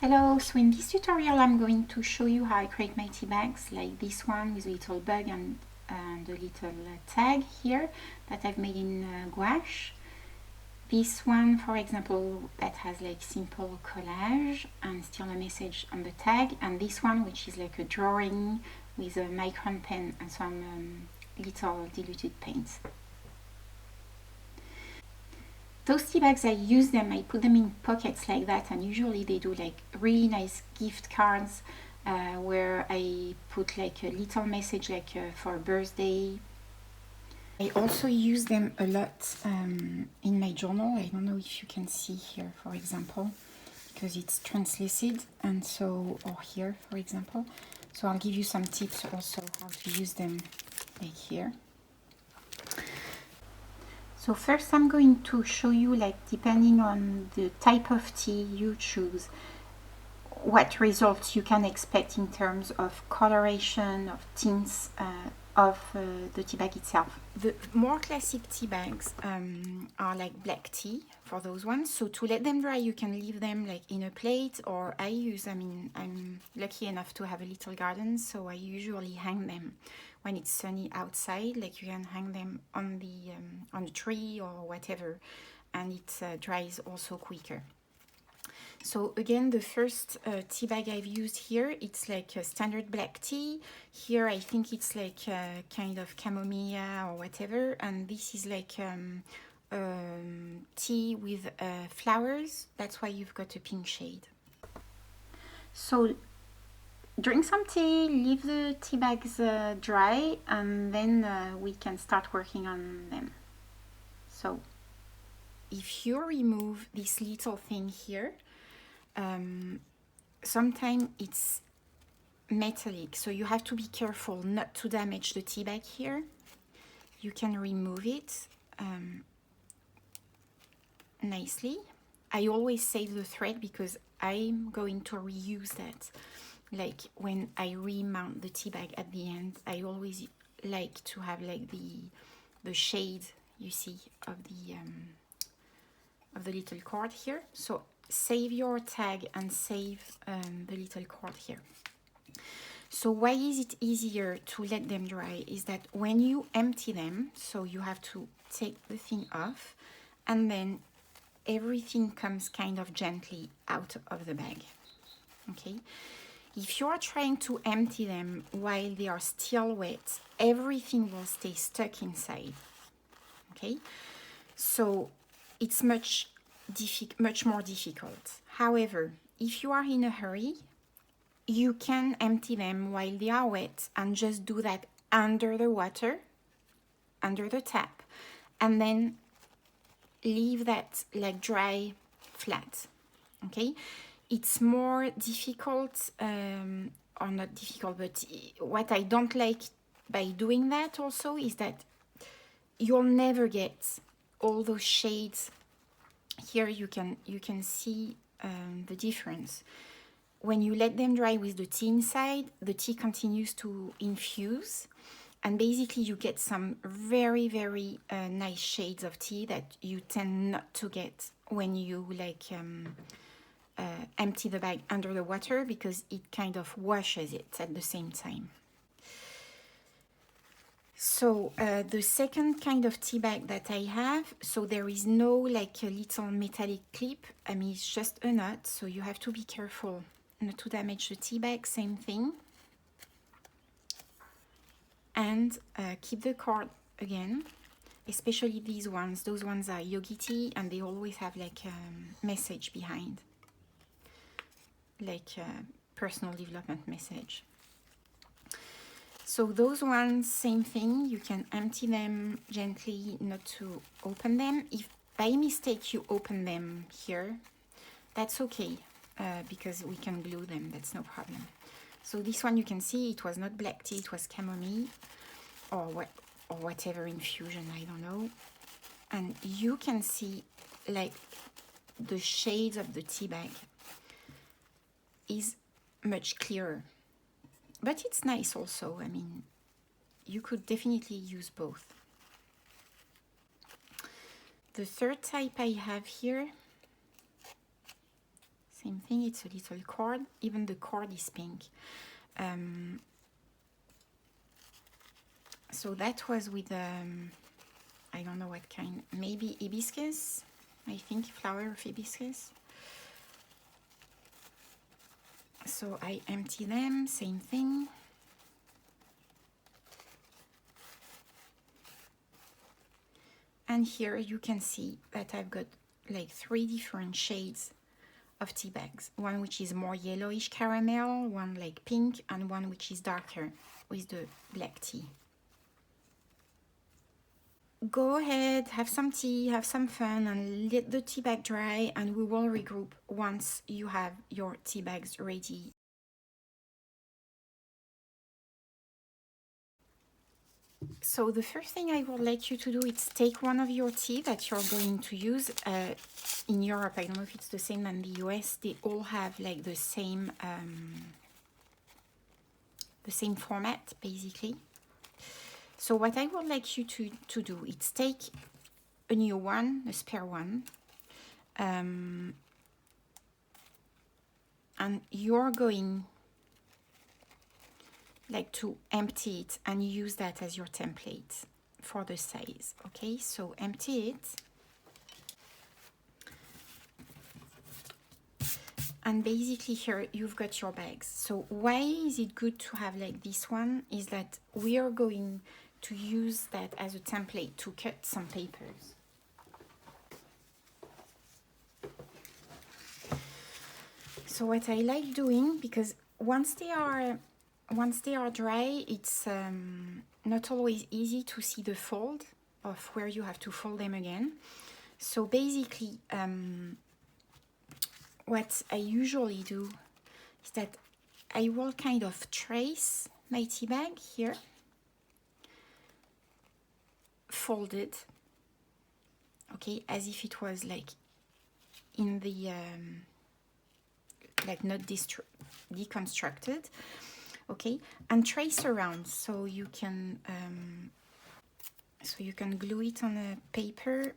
Hello, so in this tutorial I'm going to show you how I create my tea bags, like this one with a little bug and a little tag here that I've made in gouache. This one, for example, that has like simple collage and still a message on the tag, and this one which is like a drawing with a micron pen and some little diluted paints. Those tea bags, I use them, I put them in pockets like that, and usually they do like really nice gift cards where I put like a little message like for a birthday. I also use them a lot in my journal. I don't know if you can see here, for example, because it's translucid, and so, or here, for example. So I'll give you some tips also how to use them like here. So first I'm going to show you, like, depending on the type of tea you choose, what results you can expect in terms of coloration, of tints of the tea bag itself. The more classic tea bags are like black tea for those ones. So to let them dry, you can leave them like in a plate, or I'm lucky enough to have a little garden, so I usually hang them when it's sunny outside. Like you can hang them on the tree or whatever, and it dries also quicker. So again, the first tea bag I've used here, it's like a standard black tea. Here I think it's like kind of chamomile or whatever, and this is like tea with flowers. That's why you've got a pink shade. So drink some tea, leave the tea bags dry, and then we can start working on them. So if you remove this little thing here, sometimes it's metallic, so you have to be careful not to damage the tea bag here. You can remove it nicely. I always save the thread because I'm going to reuse that. Like when I remount the tea bag at the end, I always like to have like the shade, you see, of the little cord here. So save your tag and save the little cord here. So why is it easier to let them dry is that when you empty them, so you have to take the thing off, and then everything comes kind of gently out of the bag. Okay, if you are trying to empty them while they are still wet, everything will stay stuck inside. Okay, so it's much more difficult. However, if you are in a hurry, you can empty them while they are wet and just do that under the water, under the tap, and then leave that like dry flat. Okay, it's more difficult, or not difficult, but what I don't like by doing that also is that you'll never get all those shades. Here you can see the difference. When you let them dry with the tea inside, the tea continues to infuse, and basically you get some very nice shades of tea that you tend not to get when you like empty the bag under the water, because it kind of washes it at the same time. So the second kind of tea bag that I have, so there is no like a little metallic clip. I mean, it's just a nut, so you have to be careful not to damage the tea bag. Same thing. And keep the cord again, especially these ones. Those ones are yogi tea, and they always have like a message behind, like a personal development message. So those ones, same thing, you can empty them gently, not to open them. If by mistake you open them here, that's okay, because we can glue them, that's no problem. So this one you can see it was not black tea, it was chamomile or whatever infusion, I don't know. And you can see like the shades of the tea bag is much clearer. But it's nice also. I mean, you could definitely use both. The third type I have here, Same thing, it's a little cord. Even the cord is pink. So that was with, I don't know what kind, maybe hibiscus, I think, flower of hibiscus. So I empty them, same thing. And here you can see that I've got like 3 different shades of tea bags. One which is more yellowish caramel, one like pink, and one which is darker with the black tea. Go ahead, have some tea, have some fun, and let the tea bag dry, and we will regroup once you have your tea bags ready. So the first thing I would like you to do is take one of your tea that you're going to use. In Europe, I don't know if it's the same in the US, they all have like the same format, basically. So what I would like you to do is take a new one, a spare one, and you're going like to empty it and use that as your template for the size. Okay, so empty it. And basically here you've got your bags. So why is it good to have like this one is that we are going to use that as a template to cut some papers. So what I like doing, because once they are dry, it's not always easy to see the fold of where you have to fold them again. So basically, what I usually do is that I will kind of trace my tea bag here, folded, okay, as if it was like in the like not deconstructed, okay, and trace around so you can glue it on a paper.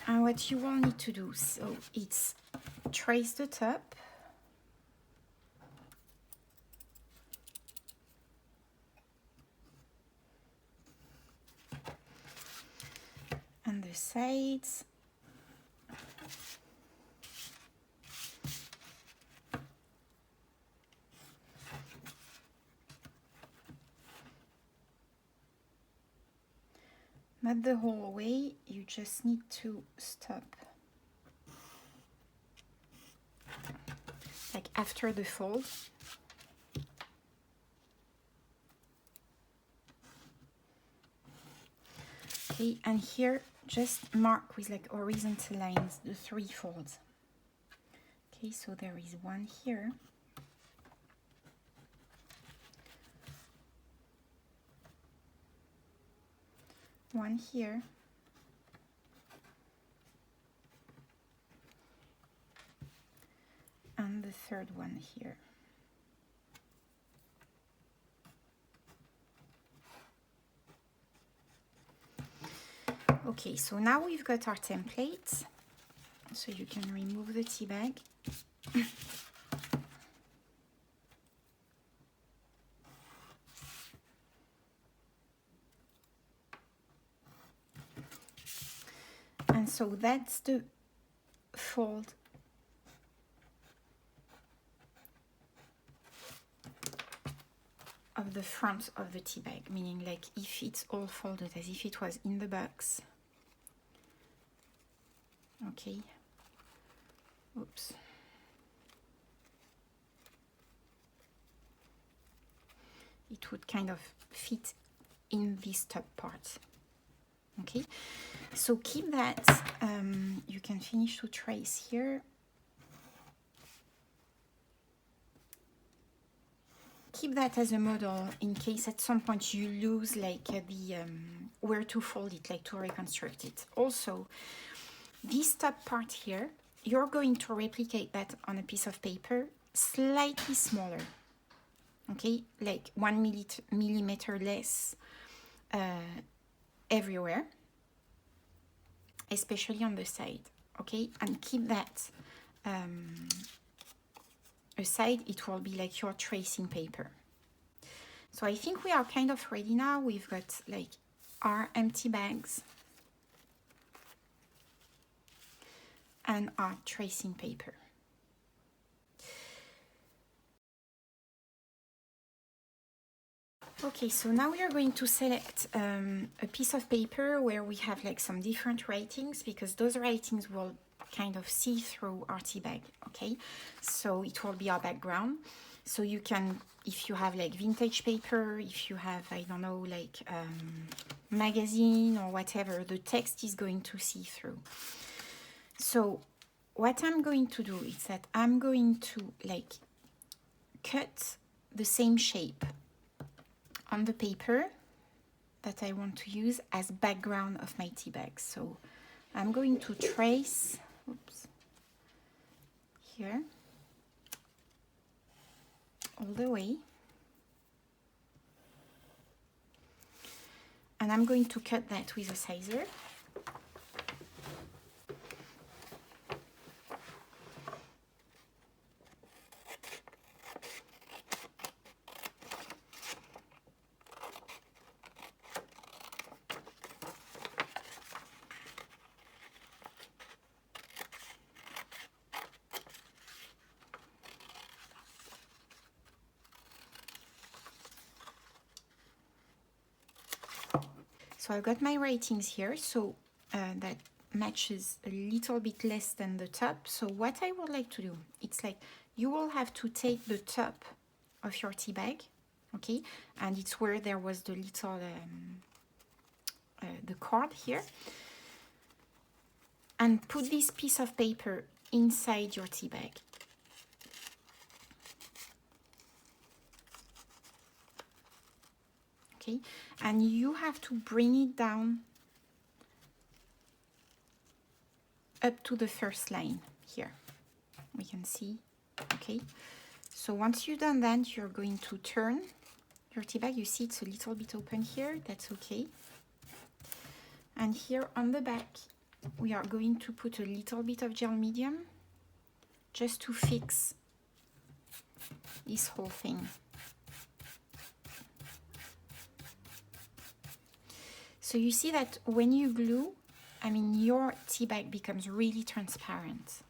And what you will need to do, so it's trace the top, and the sides, not the whole way, you just need to stop like after the fold. Okay, and here just mark with like horizontal lines the 3 folds. Okay, so there is one here, one here, and the third one here. Okay, so now we've got our template, so you can remove the tea bag. And so that's the fold of the front of the tea bag, meaning like if it's all folded as if it was in the box. Okay, oops. It would kind of fit in this top part. Okay, so keep that. You can finish to trace here. Keep that as a model in case at some point you lose like the where to fold it, like to reconstruct it. Also, this top part here, you're going to replicate that on a piece of paper slightly smaller, okay, like 1 millimeter less everywhere, especially on the side, okay? And keep that aside. It will be like your tracing paper. So I think we are kind of ready now. We've got like our empty bags and our tracing paper. Okay, so now we are going to select a piece of paper where we have like some different writings, because those writings will kind of see through our tea bag, okay? So it will be our background. So you can, if you have like vintage paper, if you have, I don't know, like magazine or whatever, the text is going to see through. So what I'm going to do is that I'm going to like cut the same shape on the paper that I want to use as background of my tea bag. So I'm going to trace, oops, here, all the way. And I'm going to cut that with a scissor. So I've got my ratings here, so that matches a little bit less than the top. So what I would like to do, it's like you will have to take the top of your tea bag, okay? And it's where there was the little, the cord here. And put this piece of paper inside your tea bag. Okay, and you have to bring it down up to the first line here. We can see, okay. So once you've done that, you're going to turn your tea bag. You see it's a little bit open here, that's okay. And here on the back, we are going to put a little bit of gel medium just to fix this whole thing. So you see that when you glue, I mean, your tea bag becomes really transparent.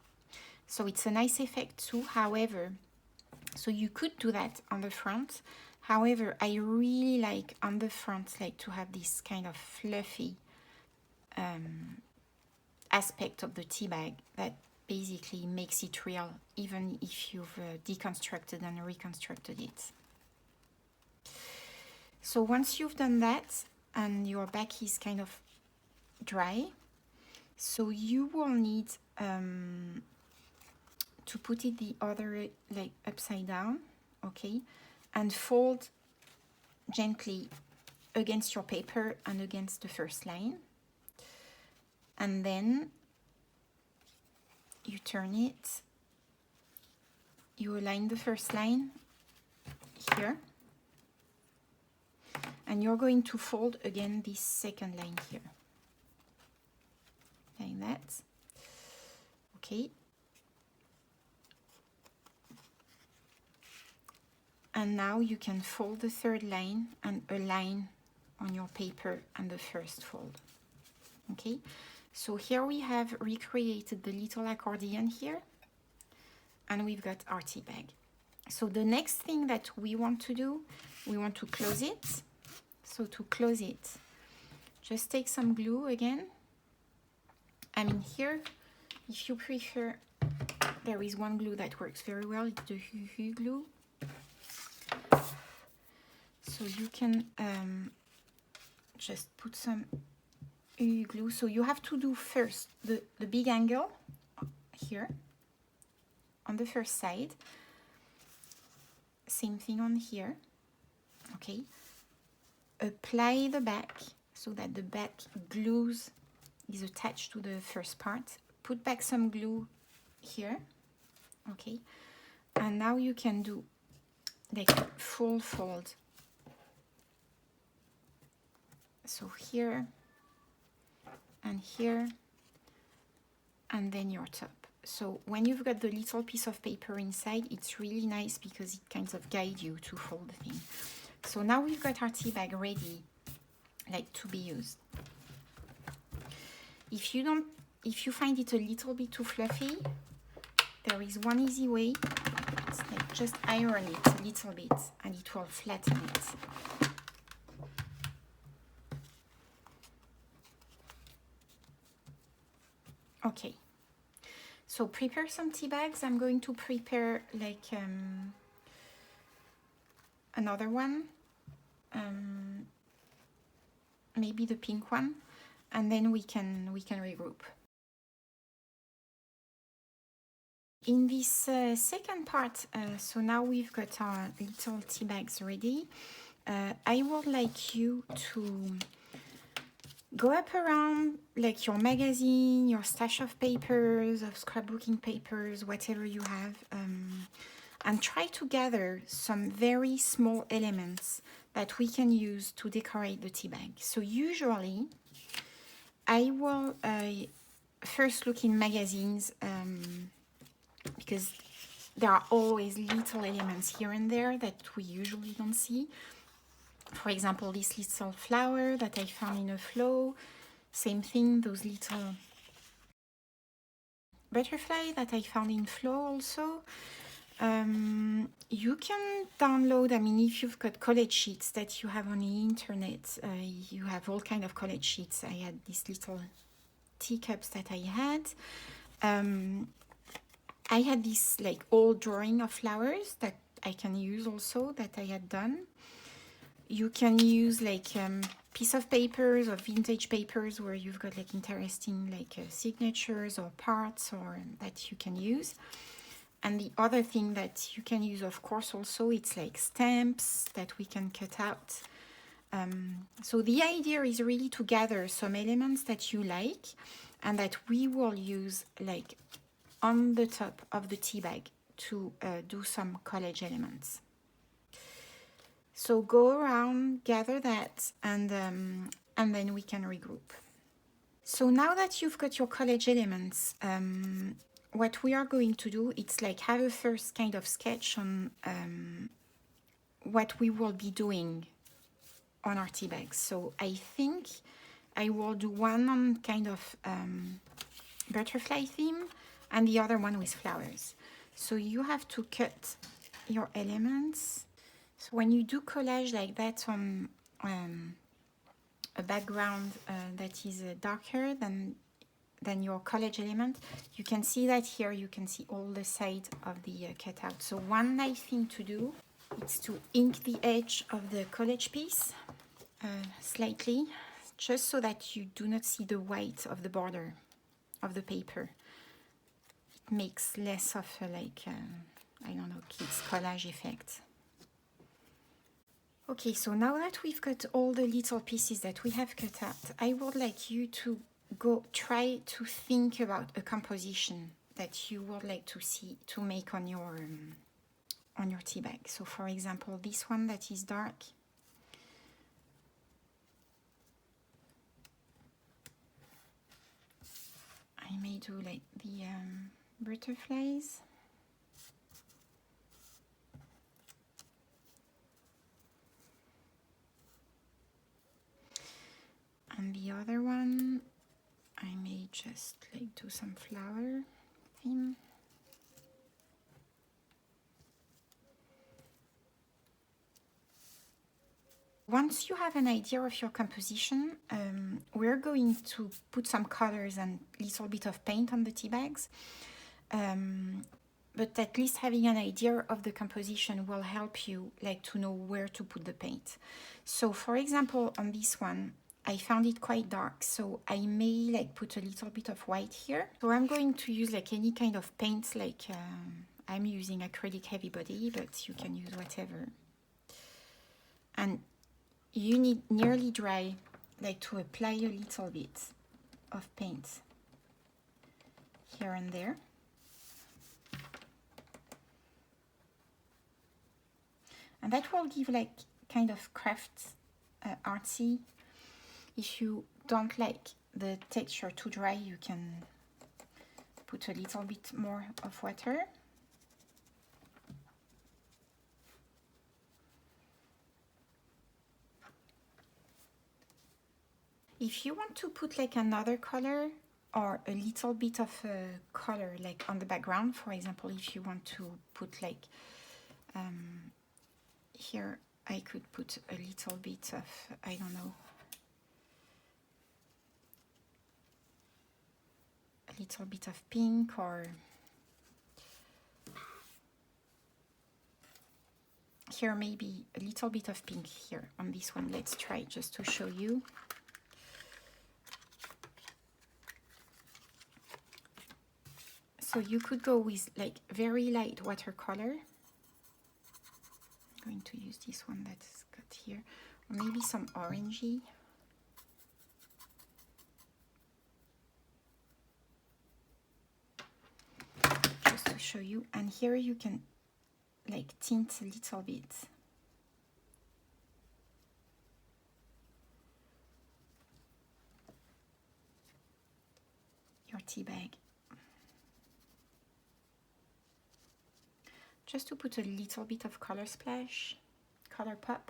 So it's a nice effect too. However, so you could do that on the front. However, I really like on the front, like to have this kind of fluffy aspect of the tea bag that basically makes it real, even if you've deconstructed and reconstructed it. So once you've done that, and your back is kind of dry, so you will need to put it the other, like upside down, okay, and fold gently against your paper and against the first line, and then you turn it, you align the first line here, and you're going to fold again this second line here, like that, okay. And now you can fold the third line and align on your paper and the first fold, okay. So here we have recreated the little accordion here, and we've got our tea bag. So the next thing that we want to do, we want to close it. So to close it, just take some glue again. I mean, here, if you prefer, there is one glue that works very well. It's the Hoo glue. So you can just put some glue. So you have to do first the big angle here on the first side. Same thing on here, okay. Apply the back so that the back glues is attached to the first part. Put back some glue here, okay. And now you can do like full fold So here and here, and then your top. So when you've got the little piece of paper inside, it's really nice because it kind of guides you to fold the thing. So now we've got our tea bag ready, like to be used. If you find it a little bit too fluffy, there is one easy way. It's like just iron it a little bit and it will flatten it. Okay, so prepare some tea bags. I'm going to prepare like another one, maybe the pink one, and then we can regroup. In this second part, so now we've got our little tea bags ready. I would like you to go up around like your magazine, your stash of papers, of scrapbooking papers, whatever you have, and try to gather some very small elements that we can use to decorate the tea bag. So usually I will first look in magazines, because there are always little elements here and there that we usually don't see. For example, this little flower that I found in a flow. Same thing, those little butterfly that I found in flow also. You can download, I mean, if you've got collage sheets that you have on the internet, you have all kind of collage sheets. I had these little teacups that I had. I had this like old drawing of flowers that I can use also that I had done. You can use like piece of papers or vintage papers where you've got like interesting like signatures or parts or that you can use. And the other thing that you can use, of course, also it's like stamps that we can cut out. So the idea is really to gather some elements that you like and that we will use like on the top of the tea bag to do some collage elements. So go around, gather that, and then we can regroup. So now that you've got your collage elements, what we are going to do, it's like have a first kind of sketch on what we will be doing on our tea bags. So I think I will do one on kind of butterfly theme and the other one with flowers. So you have to cut your elements. So when you do collage like that on a background that is darker than your collage element, you can see that here, you can see all the sides of the cutout. So one nice thing to do is to ink the edge of the collage piece slightly, just so that you do not see the white of the border of the paper. It makes less of a like, I don't know, kids collage effect. Okay, so now that we've got all the little pieces that we have cut out, I would like you to go try to think about a composition that you would like to see to make on your tea bag. So for example, this one that is dark. I may do like the butterflies. And the other one, I may just like do some flower theme. Once you have an idea of your composition, we're going to put some colors and a little bit of paint on the tea bags. But at least having an idea of the composition will help you like to know where to put the paint. So for example, on this one, I found it quite dark, so I may like put a little bit of white here. So I'm going to use like any kind of paint, like I'm using acrylic heavy body, but you can use whatever. And you need nearly dry, like to apply a little bit of paint here and there. And that will give like kind of craft artsy If you don't like the texture too dry, you can put a little bit more of water. If you want to put like another color or a little bit of a color like on the background, for example, if you want to put like here, I could put a little bit of, I don't know, a little bit of pink, or here maybe a little bit of pink here on this one. Let's try just to show you. So you could go with like very light watercolor. I'm going to use this one that's got here, or maybe some orangey. Just to show you. And here you can like tint a little bit. Your tea bag. Just to put a little bit of color splash, color pop.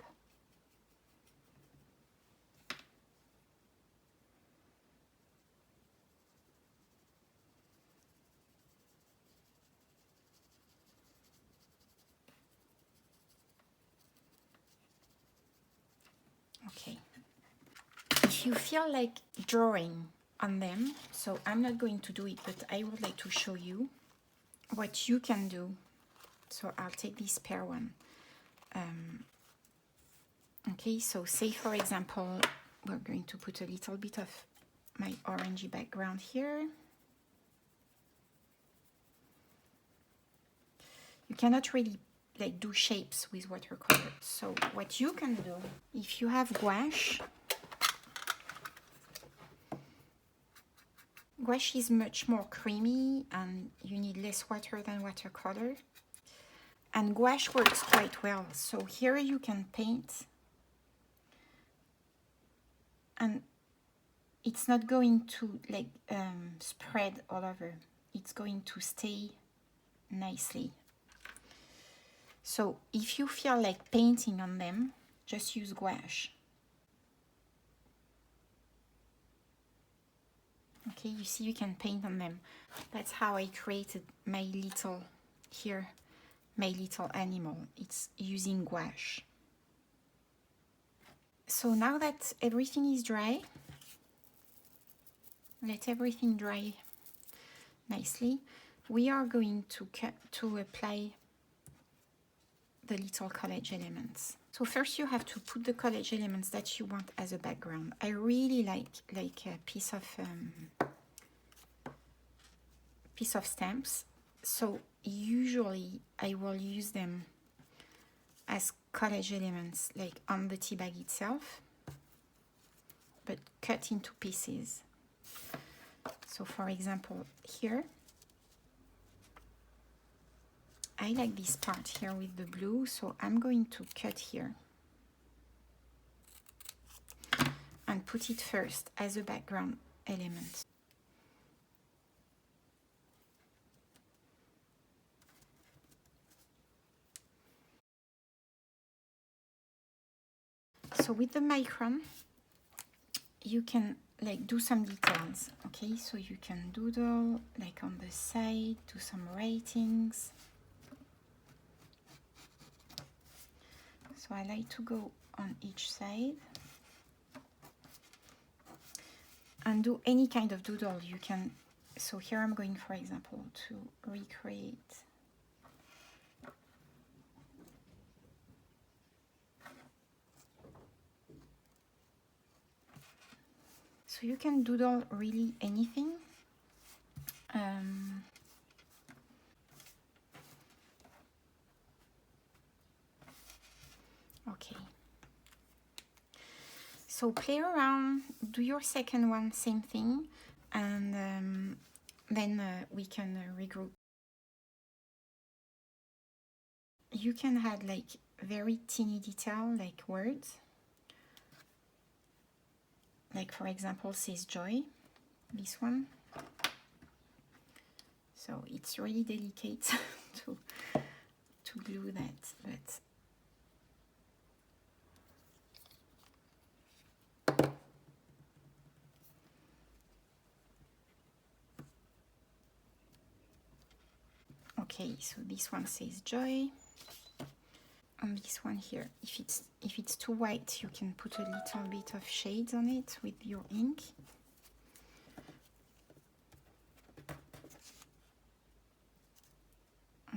Okay. If you feel like drawing on them, so I'm not going to do it, but I would like to show you what you can do. So I'll take this pear one. Okay, so say for example, we're going to put a little bit of my orangey background here. You cannot really like do shapes with watercolor. So what you can do, if you have gouache, gouache is much more creamy and you need less water than watercolor. And gouache works quite well. So here you can paint and it's not going to like spread all over. It's going to stay nicely. So if you feel like painting on them, just use gouache. Okay, you see you can paint on them. That's how I created my little, here, my little animal. It's using gouache. So now that everything is dry, let everything dry nicely. We are going to apply the little collage elements. So first you have to put the collage elements that you want as a background. I really like a piece of stamps. So usually I will use them as collage elements like on the tea bag itself, but cut into pieces. So for example here, I like this part here with the blue, so I'm going to cut here and put it first as a background element. So with the micron, you can like do some details, okay? So you can doodle like on the side, do some writings. So I like to go on each side and do any kind of doodle you can. So here I'm going, for example, to recreate so you can doodle really anything. Okay. So play around, do your second one, same thing, and then we can regroup. You can add like very teeny detail, like words. like for example says joy, this one. So it's really delicate to glue that, but okay, so this one says joy. On this one here, if it's too white, you can put a little bit of shades on it with your ink.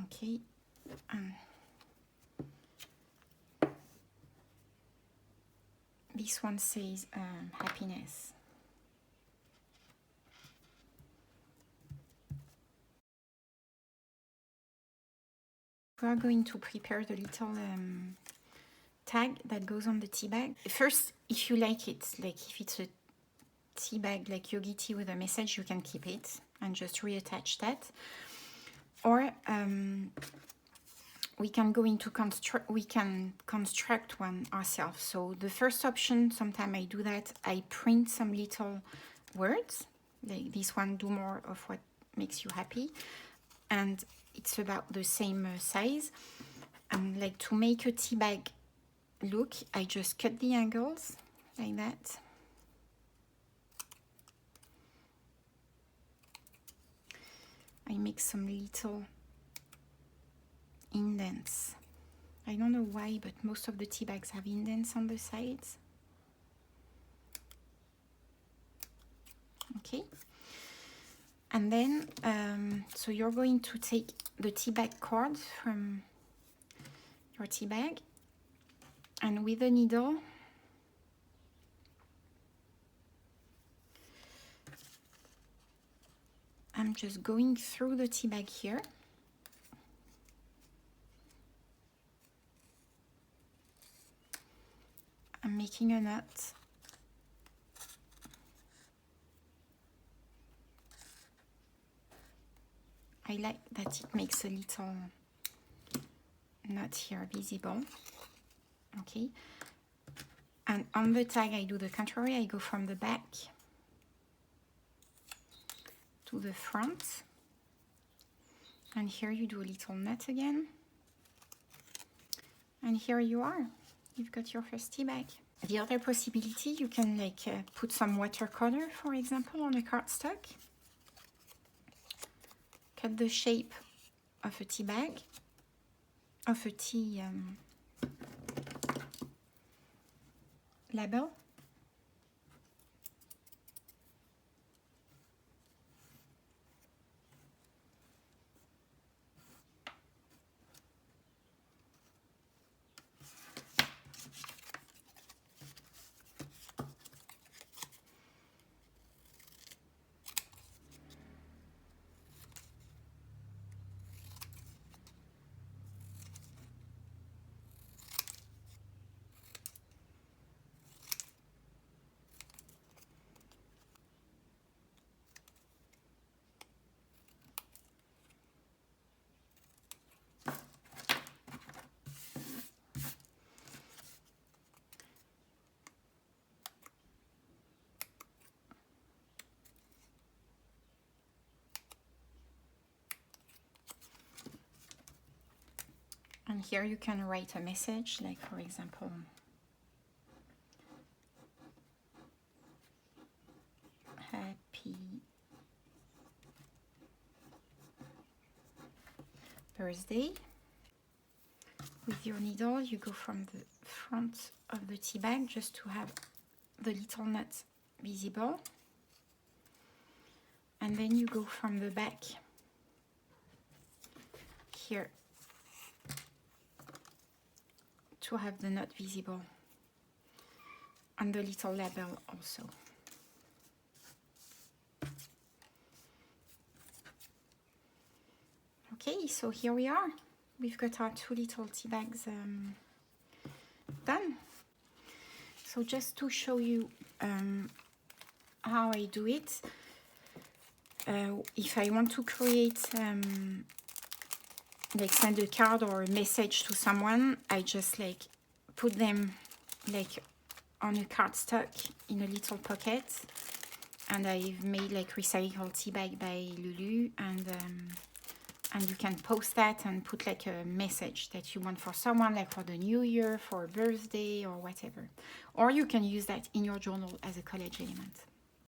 Okay, this one says happiness. We are going to prepare the little tag that goes on the tea bag. First, if you like it, like if it's a tea bag like yogi tea with a message, you can keep it and just reattach that. Or we can construct one ourselves. So the first option, sometimes I do that, I print some little words like this one, do more of what makes you happy, and it's about the same size. And like to make a tea bag look, I just cut the angles like that. I make some little indents. I don't know why, but most of the tea bags have indents on the sides. Okay. And then, so you're going to take the tea bag cord from your tea bag, and with a needle, I'm just going through the tea bag here. I'm making a knot. I like that it makes a little knot here visible. Okay. And on the tag, I do the contrary. I go from the back to the front. And here you do a little knot again. And here you are. You've got your first tea bag. The other possibility, you can like put some watercolor, for example, on a cardstock. Cut the shape of a tea bag, of a tea label. And here you can write a message, like for example, happy birthday. With your needle, you go from the front of the tea bag just to have the little knot visible. And then you go from the back here to have the knot visible on the little label also. Okay, so here we are. We've got our two little tea bags done. So just to show you how I do it, if I want to create like send a card or a message to someone, I just like put them like on a cardstock in a little pocket, and I've made like recycled tea bag by Lulu, and you can post that and put like a message that you want for someone, like for the new year, for a birthday or whatever. Or you can use that in your journal as a collage element.